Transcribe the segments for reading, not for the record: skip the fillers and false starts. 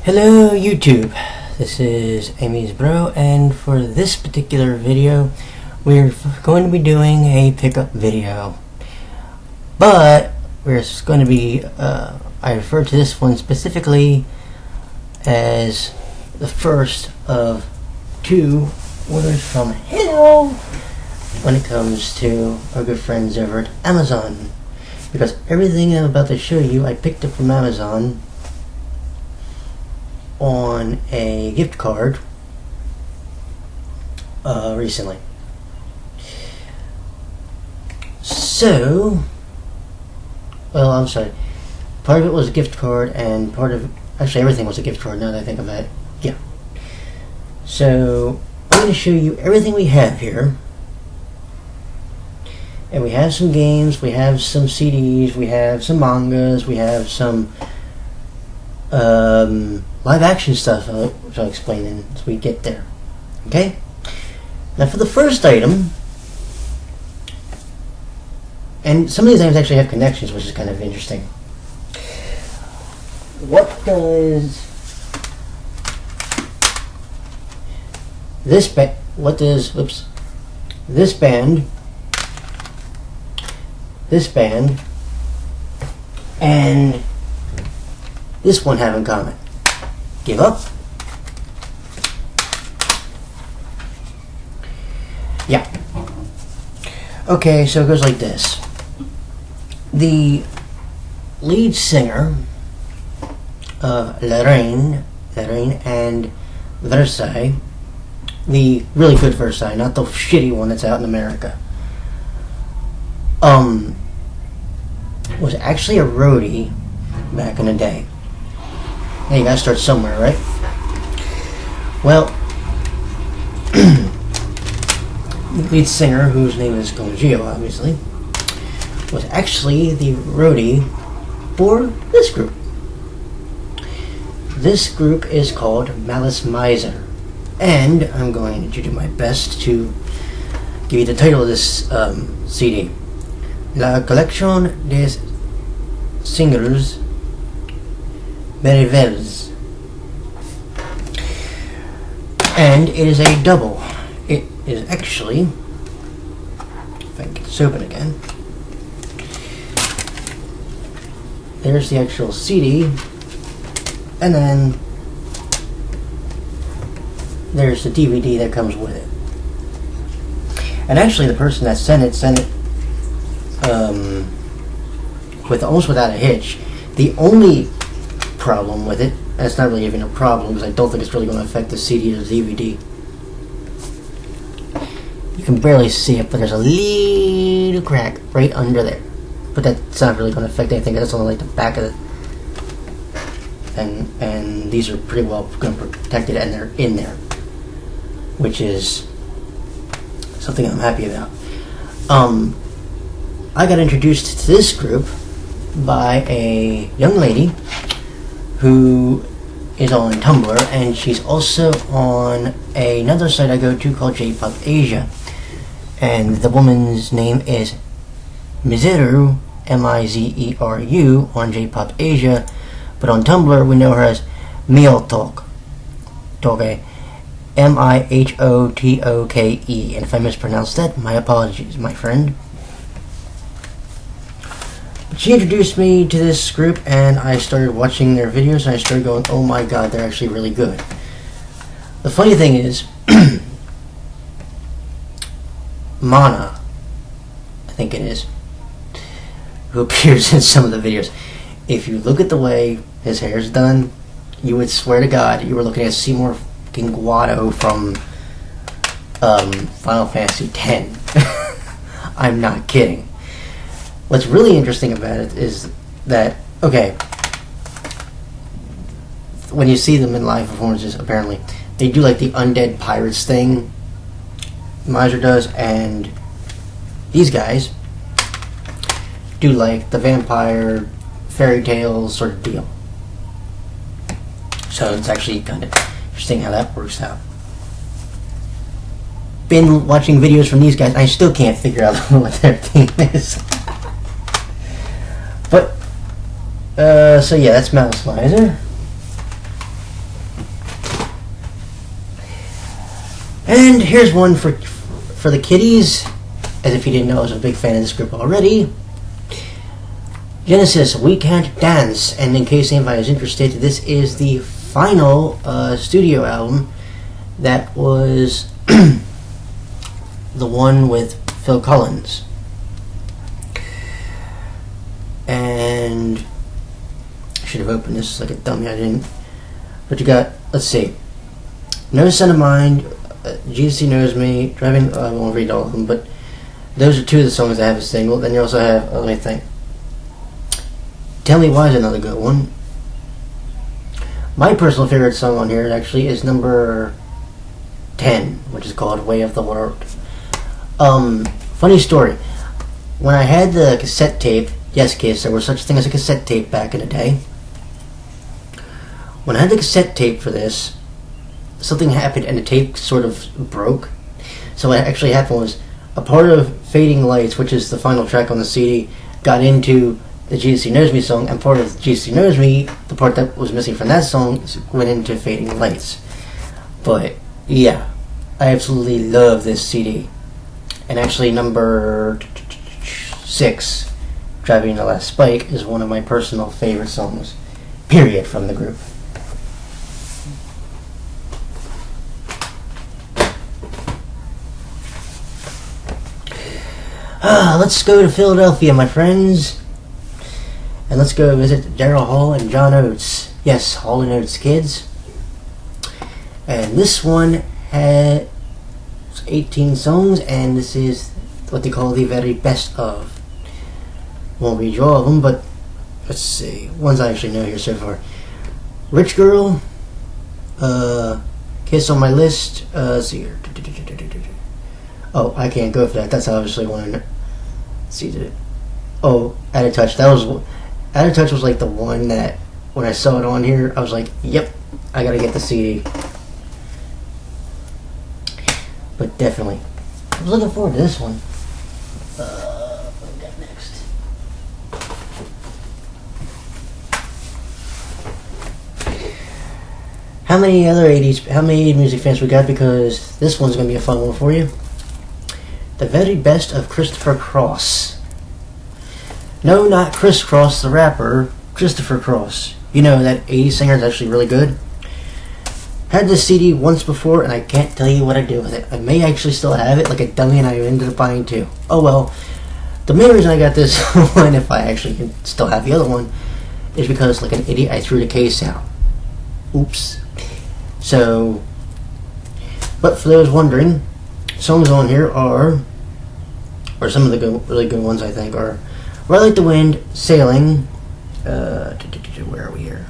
Hello YouTube, this is Amy's Bro, and for this particular video we're going to be doing a pickup video, but we're going to be I refer to this one specifically as the first of two orders from Hello when it comes to our good friends over at Amazon, because everything I'm about to show you I picked up from Amazon on a gift card recently. So, well, I'm sorry, part of it was a gift card and part of, actually everything was a gift card now that I think about it. Yeah. So, I'm going to show you everything we have here. And we have some games, we have some CDs, we have some mangas, we have some live action stuff, which I'll explain as we get there. Okay? Now for the first item, and some of these items actually have connections, which is kind of interesting. What does this band and this one have in common? Give up? Yeah. Okay, so it goes like this. The lead singer of La Reine and Versailles, the really good Versailles, not the shitty one that's out in America, was actually a roadie back in the day. Now you gotta start somewhere, right? Well, the lead singer, whose name is Gongio, obviously, was actually the roadie for this group. This group is called Malice Miser, and I'm going to do my best to give you the title of this CD. La Collection des Singers Merveilles. And it is a double. It is actually, if I can get this open again, there's the actual CD, and then there's the DVD that comes with it. And actually the person that sent it with almost without a hitch. The only problem with it, and it's not really even a problem because I don't think it's really going to affect the CD or the DVD. You can barely see it, but there's a little crack right under there. But that's not really going to affect anything. That's only like the back of it. And these are pretty well protected, and they're in there, which is something I'm happy about. I got introduced to this group by a young lady who is on Tumblr, and she's also on another site I go to called JPopAsia, and the woman's name is Mizeru, Mizeru, on JPopAsia, but on Tumblr we know her as Mihotoke, Mihotoke, and if I mispronounced that, my apologies, my friend. She introduced me to this group, and I started watching their videos, and I started going, oh my god, they're actually really good. The funny thing is, Mana, I think it is, who appears in some of the videos, if you look at the way his hair's done, you would swear to god you were looking at Seymour fucking Guado from Final Fantasy X. I'm not kidding. What's really interesting about it is that, okay, when you see them in live performances, apparently, they do like the undead pirates thing, Miser does, and these guys do like the vampire fairy tale sort of deal. So it's actually kind of interesting how that works out. Been watching videos from these guys, I still can't figure out what their theme is. But, so yeah, that's Malice Miser. And here's one for the kiddies, as if you didn't know I was a big fan of this group already. Genesis, We Can't Dance. And in case anybody is interested, this is the final studio album that was the one with Phil Collins. And I should have opened this like a dummy, I didn't. But you got, let's see, No Son of Mine, GC Knows Me, Driving, I won't read all of them, but those are two of the songs that have a single. Then you also have, let me think, Tell Me Why is another good one. My personal favorite song on here actually is number 10, which is called Way of the World. Funny story. When I had the cassette tape, yes kids, there was such a thing as a cassette tape back in the day. When I had the cassette tape for this, something happened and the tape sort of broke. So what actually happened was a part of Fading Lights, which is the final track on the CD, got into the GC Knows Me song, and part of GC Knows Me, the part that was missing from that song, went into Fading Lights. But yeah, I absolutely love this CD. And actually number 6, Driving the Last Spike, is one of my personal favorite songs, period, from the group. Let's go to Philadelphia, my friends. And let's go visit Daryl Hall and John Oates. Yes, Haulin Oates kids. And this one had 18 songs, and this is what they call the very best of. Won't read you all of them, but let's see. Ones I actually know here so far. Rich Girl, Kiss on My List, let's see here. Oh, I can't go for that. That's obviously one. Let's see. Oh, Out of Touch. Out of Touch was like the one that when I saw it on here, I was like, yep, I gotta get the CD. But definitely, I was looking forward to this one. What we got next? How many other 80s, how many music fans we got? Because this one's gonna be a fun one for you. The very best of Christopher Cross. No, not Chris Cross the rapper, Christopher Cross. You know, that 80s singer is actually really good. Had this CD once before, and I can't tell you what I did with it. I may actually still have it, like a dummy, and I ended up buying two. Oh well. The main reason I got this one, if I actually can still have the other one, is because, like an idiot, I threw the case out. Oops. So, but for those wondering, songs on here are, or some of the really good ones I think are, Ride Like the Wind, Sailing, where are we here?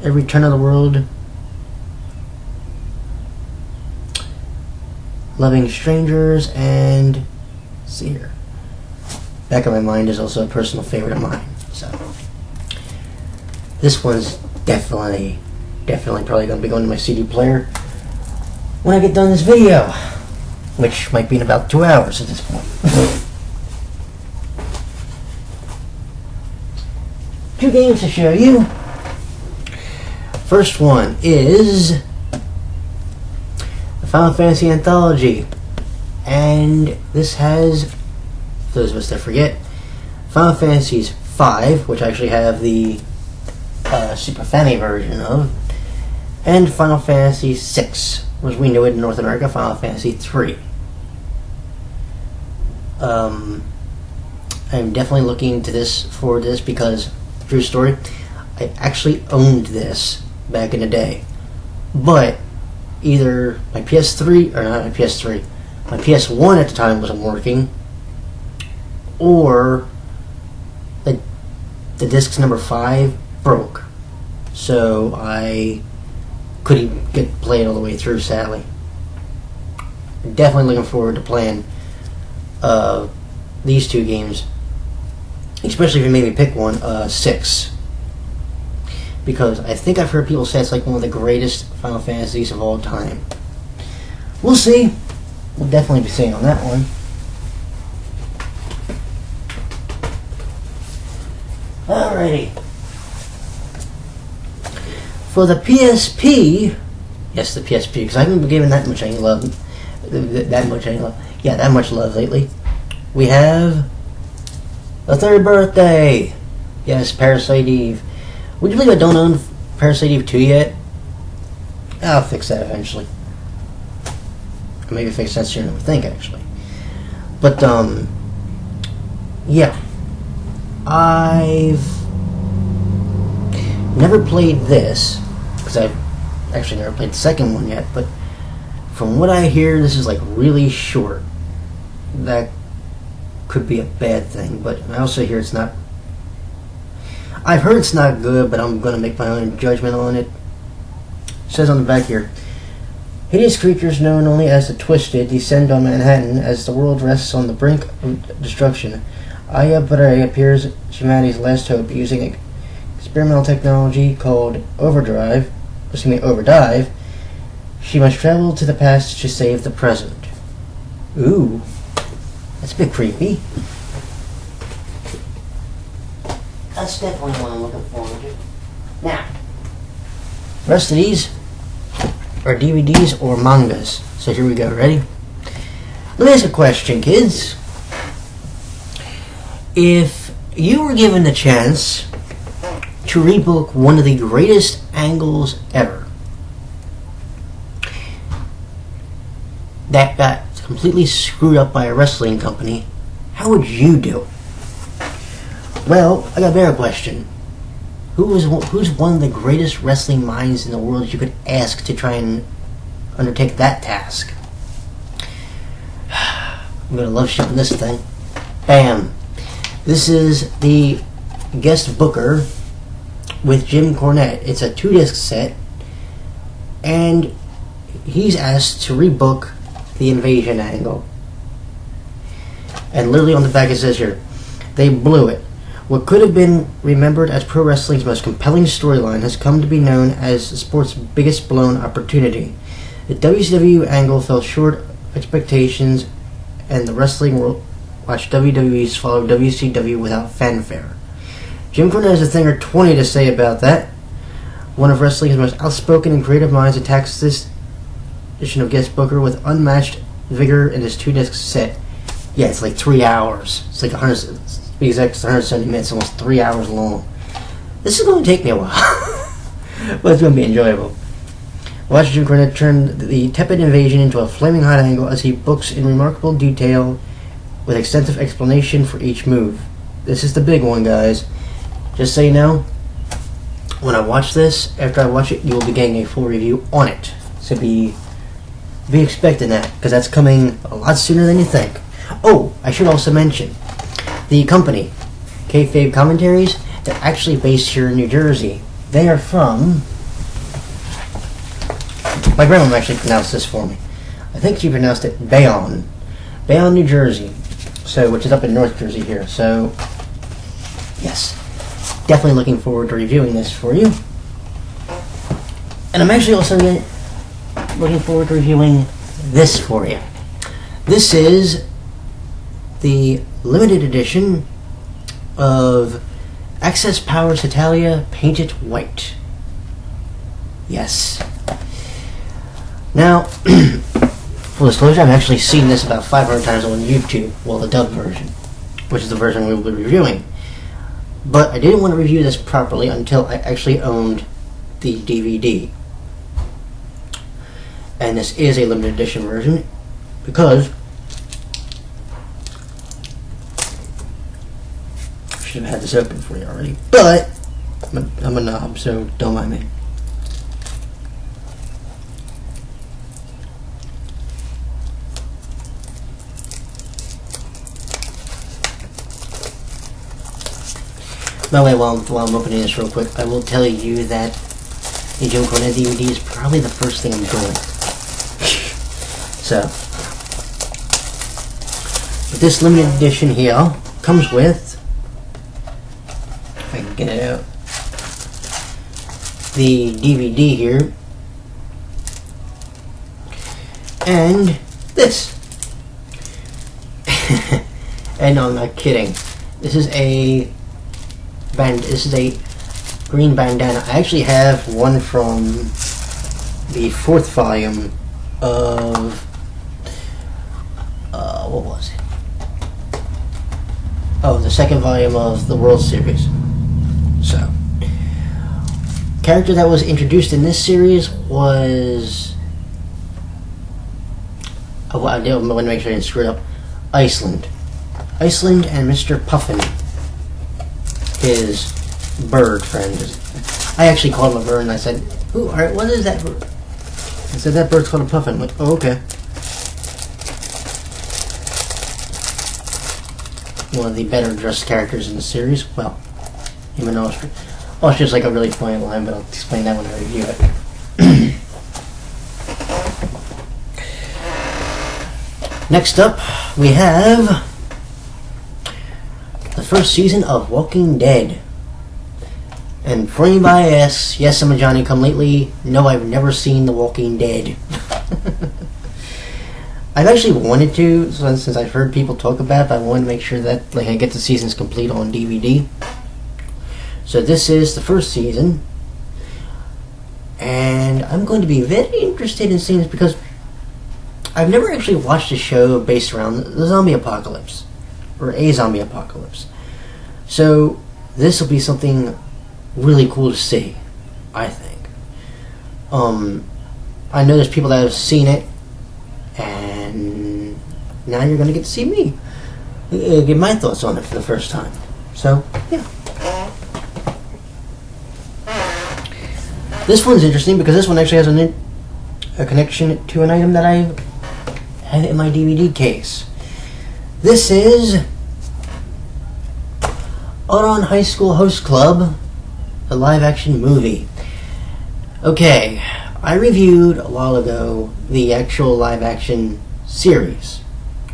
Every Turn of the World, Loving Strangers, and let's see here. Back of My Mind is also a personal favorite of mine. So this one's definitely probably going to be going to my CD player when I get done this video, which might be in about 2 hours at this point. 2 games to show you. First one is the Final Fantasy Anthology, and this has, for those of us that forget, Final Fantasies 5, which I actually have the Super Family version of, and Final Fantasy 6, as we know it in North America, Final Fantasy 3. I'm definitely looking into this for this because, true story, I actually owned this back in the day, but either my PS3, or not my PS3, my PS1 at the time wasn't working, or the disc's number 5 broke, so I couldn't play it all the way through, sadly. Definitely looking forward to playing these 2 games, especially if you made me pick one, 6, because I think I've heard people say it's like one of the greatest Final Fantasies of all time. We'll see. We'll definitely be seeing on that one. Alrighty. For the PSP, yes, the PSP, because I haven't been given that much any love. that much love. Yeah, that much love lately. We have the third birthday. Yes, Parasite Eve. Would you believe I don't own Parasite Eve 2 yet? I'll fix that eventually. Maybe fix that sooner than we think, actually. But, yeah. I've never played this, because I've actually never played the second one yet, but from what I hear, this is like really short. That could be a bad thing, but I also hear it's not... I've heard it's not good, but I'm going to make my own judgment on it. It says on the back here, hideous creatures known only as the Twisted descend on Manhattan as the world rests on the brink of destruction. Aya Bray appears humanity's last hope using experimental technology called Overdrive. Overdive. She must travel to the past to save the present. Ooh, that's a bit creepy. That's definitely what I'm looking forward to. Now, the rest of these are DVDs or mangas. So here we go. Ready? Let me ask a question, kids. If you were given the chance to rebook one of the greatest angles ever that got completely screwed up by a wrestling company, how would you do it? Well, I got a better question. Who's one of the greatest wrestling minds in the world you could ask to try and undertake that task? I'm gonna love shipping this thing. Bam! This is the guest booker with Jim Cornette. It's a 2-disc set, and he's asked to rebook the invasion angle. And literally on the back it says here, they blew it. What could have been remembered as pro wrestling's most compelling storyline has come to be known as the sport's biggest blown opportunity. The WCW angle fell short of expectations, and the wrestling world watched WWE's follow WCW without fanfare. Jim Cornette has a thing or 20 to say about that. One of wrestling's most outspoken and creative minds attacks this edition of guest booker with unmatched vigor in this 2-disc set. Yeah, it's like 3 hours. It's like 100, to be exact, it's 170 minutes, almost 3 hours long. This is going to take me a while, but it's going to be enjoyable. Watch Jim Cornette turn the tepid invasion into a flaming hot angle as he books in remarkable detail with extensive explanation for each move. This is the big one, guys. Just so you know, when I watch this, after I watch it, you will be getting a full review on it. So be expecting that, because that's coming a lot sooner than you think. Oh, I should also mention, the company, Kayfabe Commentaries, they're actually based here in New Jersey. They are from... My grandma actually pronounced this for me. I think she pronounced it Bayonne. Bayonne, New Jersey. So, which is up in North Jersey here. So, yes. Definitely looking forward to reviewing this for you. And I'm actually also looking forward to reviewing this for you. This is the limited edition of Access Powers Italia Painted White. Yes. Now, full disclosure, I've actually seen this about 500 times on YouTube, well, the dubbed version, which is the version we will be reviewing. But I didn't want to review this properly until I actually owned the DVD. And this is a limited edition version because I should have had this open for you already, but I'm a knob, so don't mind me. By the way, while I'm opening this real quick, I will tell you that the Jim Cornette DVD is probably the first thing I'm doing. So, but this limited edition here comes with, if I can get it out, the DVD here, and this. And no, I'm not kidding. This is a green bandana. I actually have one from the 4th volume of what was it? Oh, the second volume of the World Series. So, character that was introduced in this series was... Oh, I want to make sure I didn't screw it up. Iceland and Mr. Puffin, his bird friend. I actually called him a bird and I said, "Ooh, alright, what is that bird?" I said, "That bird's called a puffin." I'm like, "Oh, okay." One of the better dressed characters in the series. Well, him and Austria. Austria's like a really funny line, but I'll explain that when I review it. Next up, we have the first season of Walking Dead. And for anybody asks, yes, I'm a Johnny-come-lately. No, I've never seen The Walking Dead. I've actually wanted to, since I've heard people talk about it, but I wanted to make sure that I get the seasons complete on DVD. So this is the first season. And I'm going to be very interested in seeing this because I've never actually watched a show based around the zombie apocalypse. Or a zombie apocalypse. So this will be something really cool to see, I think. I know there's people that have seen it, and now you're going to get to see me get my thoughts on it for the first time. So, yeah. This one's interesting because this one actually has a connection to an item that I had in my DVD case. This is Ouran High School Host Club, a live-action movie. Okay, I reviewed a while ago the actual live-action series,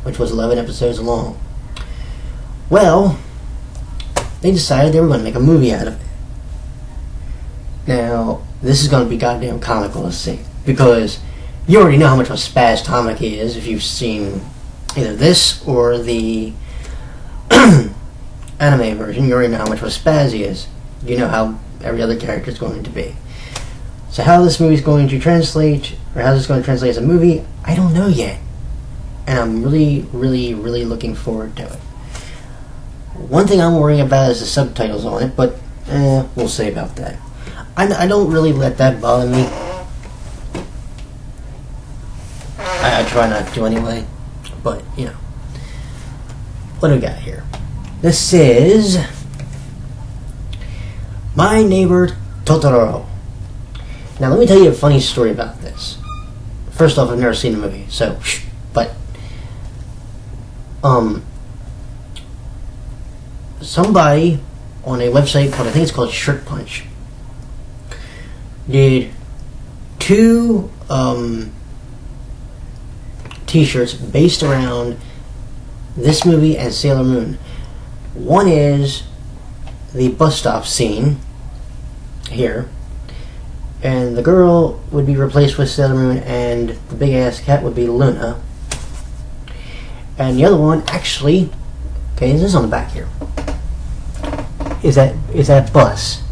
which was 11 episodes long. Well, they decided they were going to make a movie out of it. Now, this is going to be goddamn comical to see, because you already know how much of a spaz Tamaki is if you've seen either this or the anime version. You already know how much of a spaz he is. You know how every other character is going to be. So how this movie is going to translate, or how this is going to translate as a movie, I don't know yet. And I'm really, really, really looking forward to it. One thing I'm worrying about is the subtitles on it, but we'll see about that. I don't really let that bother me. I try not to anyway, but, you know. What do we got here? This is My Neighbor Totoro. Now, let me tell you a funny story about this. First off, I've never seen the movie, so, but, somebody on a website called, I think it's called Shirt Punch, did 2, t-shirts based around this movie and Sailor Moon. One is the bus stop scene here, and the girl would be replaced with Sailor Moon, and the big ass cat would be Luna. And the other one, actually, okay, this is on the back here, is that bus.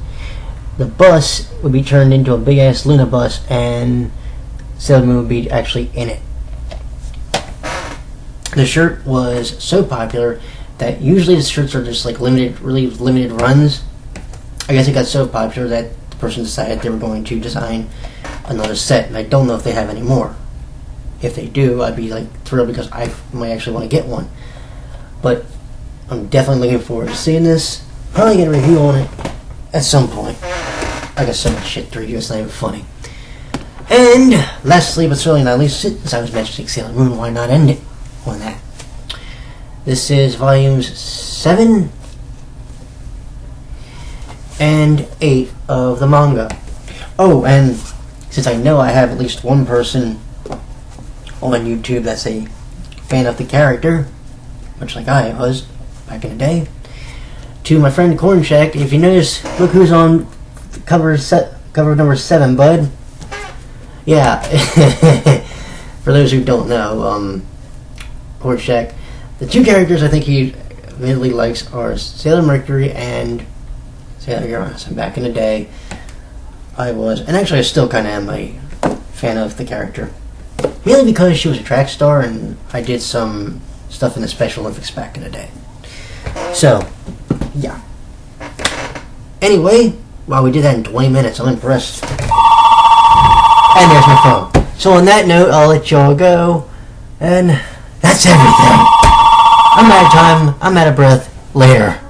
The bus would be turned into a big ass Luna bus, and Sailor Moon would be actually in it. The shirt was so popular that usually the shirts are just like really limited runs. I guess it got so popular that the person decided they were going to design another set, and I don't know if they have any more. If they do, I'd be like thrilled because I might actually want to get one. But I'm definitely looking forward to seeing this. Probably get a review on it at some point. I got so much shit to review, it's not even funny. And lastly, but certainly not least, since I was mentioning Sailor Moon, why not end it on that? This is volumes 7 and 8 of the manga. Oh, and since I know I have at least one person on YouTube that's a fan of the character, much like I was back in the day, to my friend Corn Shack, if you notice, look who's on cover number 7, bud. Yeah. For those who don't know, Corn Shack, the 2 characters I think he really likes are Sailor Mercury and Sailor Uranus. And back in the day, I was, and actually I still kind of am a fan of the character. Mainly because she was a track star, and I did some stuff in the Special Olympics back in the day. So, yeah. Anyway, wow, we did that in 20 minutes. I'm impressed. And there's my phone. So on that note, I'll let y'all go. And that's everything. I'm out of time. I'm out of breath. Later.